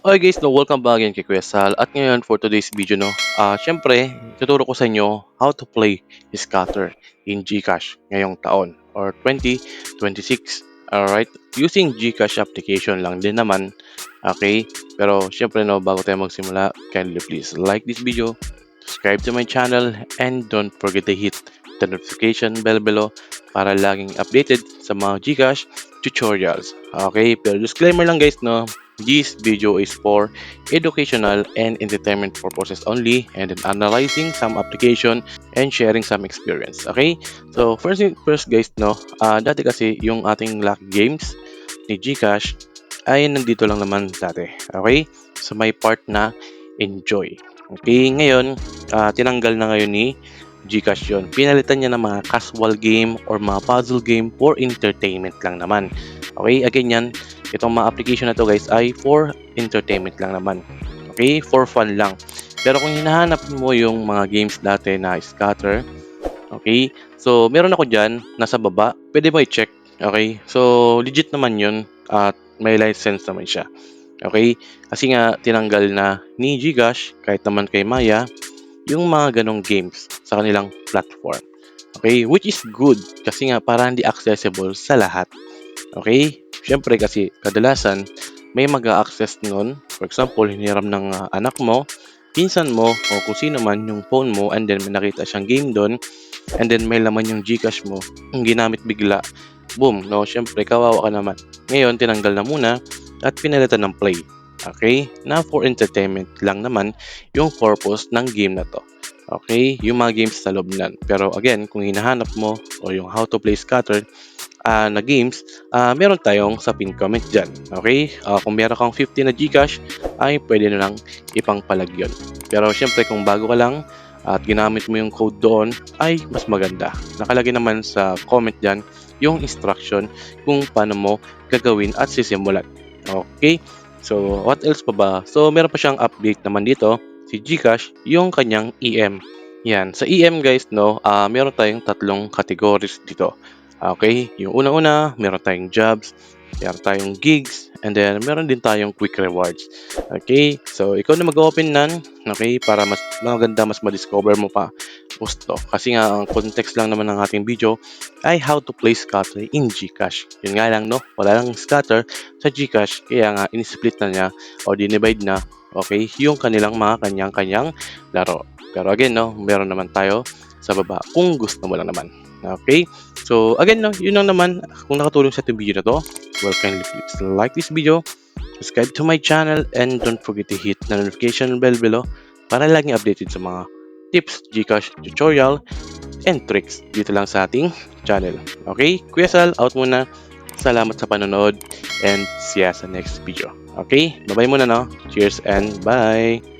Okay guys, welcome back again kay Kuya Sal. At ngayon for today's video syempre, tuturo ko sa inyo how to play scatter in GCash ngayong taon or 2026. Alright, using GCash application lang din naman. Okay, pero syempre bago tayo magsimula, kindly please like this video, subscribe to my channel, and don't forget to hit the notification bell below para laging updated sa mga GCash tutorials. Okay, pero disclaimer lang guys, this video is for educational and entertainment purposes only, and then analyzing some application and sharing some experience. Okay? So first guys, dati kasi yung ating lucky games ni GCash ay nandito lang naman dati. Okay? So may part na enjoy. Okay, ngayon tinanggal na ngayon ni GCash yun. Pinalitan niya ng mga casual game or mga puzzle game for entertainment lang naman. Okay, again yan, itong mga application na to guys ay for entertainment lang naman. Okay, for fun lang. Pero kung hinahanap mo yung mga games dati na scatter, okay, so meron ako dyan, nasa baba, pwede mo i-check. Okay, so legit naman yun at may license naman siya. Okay, kasi nga tinanggal na ni Gcash, kahit naman kay Maya, yung mga ganong games sa kanilang platform. Okay, which is good kasi nga para hindi accessible sa lahat. Okay, syempre kasi kadalasan may mag-a-access nun. For example, hiniram ng anak mo, pinsan mo, o kung sino man yung phone mo, and then may nakita siyang game doon, and then may laman yung Gcash mo, yung ginamit bigla. Boom, no? Syempre, kawawa ka naman. Ngayon, tinanggal na muna at pinalitan ng Play. Okay? Na for entertainment lang naman yung purpose ng game na to. Okay? Yung mga games sa loob nan. Pero again, kung hinahanap mo o yung how to play scatter na games, meron tayong sa pin comment dyan. Okay? Kung meron kang 50 na Gcash, ay pwede na lang ipangpalag yun. Pero syempre, kung bago ka lang at ginamit mo yung code doon, ay mas maganda. Nakalagay naman sa comment dyan yung instruction kung paano mo gagawin at sisimulan. Okay? So, what else pa ba? So, meron pa siyang update naman dito, si GCash, yung kanyang EM. Yan. Sa EM guys, meron tayong tatlong categories dito. Okay? Yung una-una, meron tayong jobs, meron tayong gigs, and then meron din tayong quick rewards. Okay? So, ikaw na mag-open nan, okay? Para mas maganda, mas ma-discover mo pa gusto. Kasi nga, ang context lang naman ng ating video ay how to play scatter in GCash. Yun nga lang, wala lang scatter sa GCash, kaya nga in-split na niya o dinivide na, okay, yung kanilang mga kanyang-kanyang laro. Pero again, meron naman tayo sa baba kung gusto mo lang naman. Okay? So, again, yun lang naman. Kung nakatulong sa ating video na to, well, kindly please like this video, subscribe to my channel, and don't forget to hit the notification bell below para laging updated sa mga tips, Gcash, tutorial, and tricks dito lang sa ating channel. Okay? Kuya Sal, out muna. Salamat sa panonood and see ya sa next video. Okay? Bye-bye muna, Cheers and bye!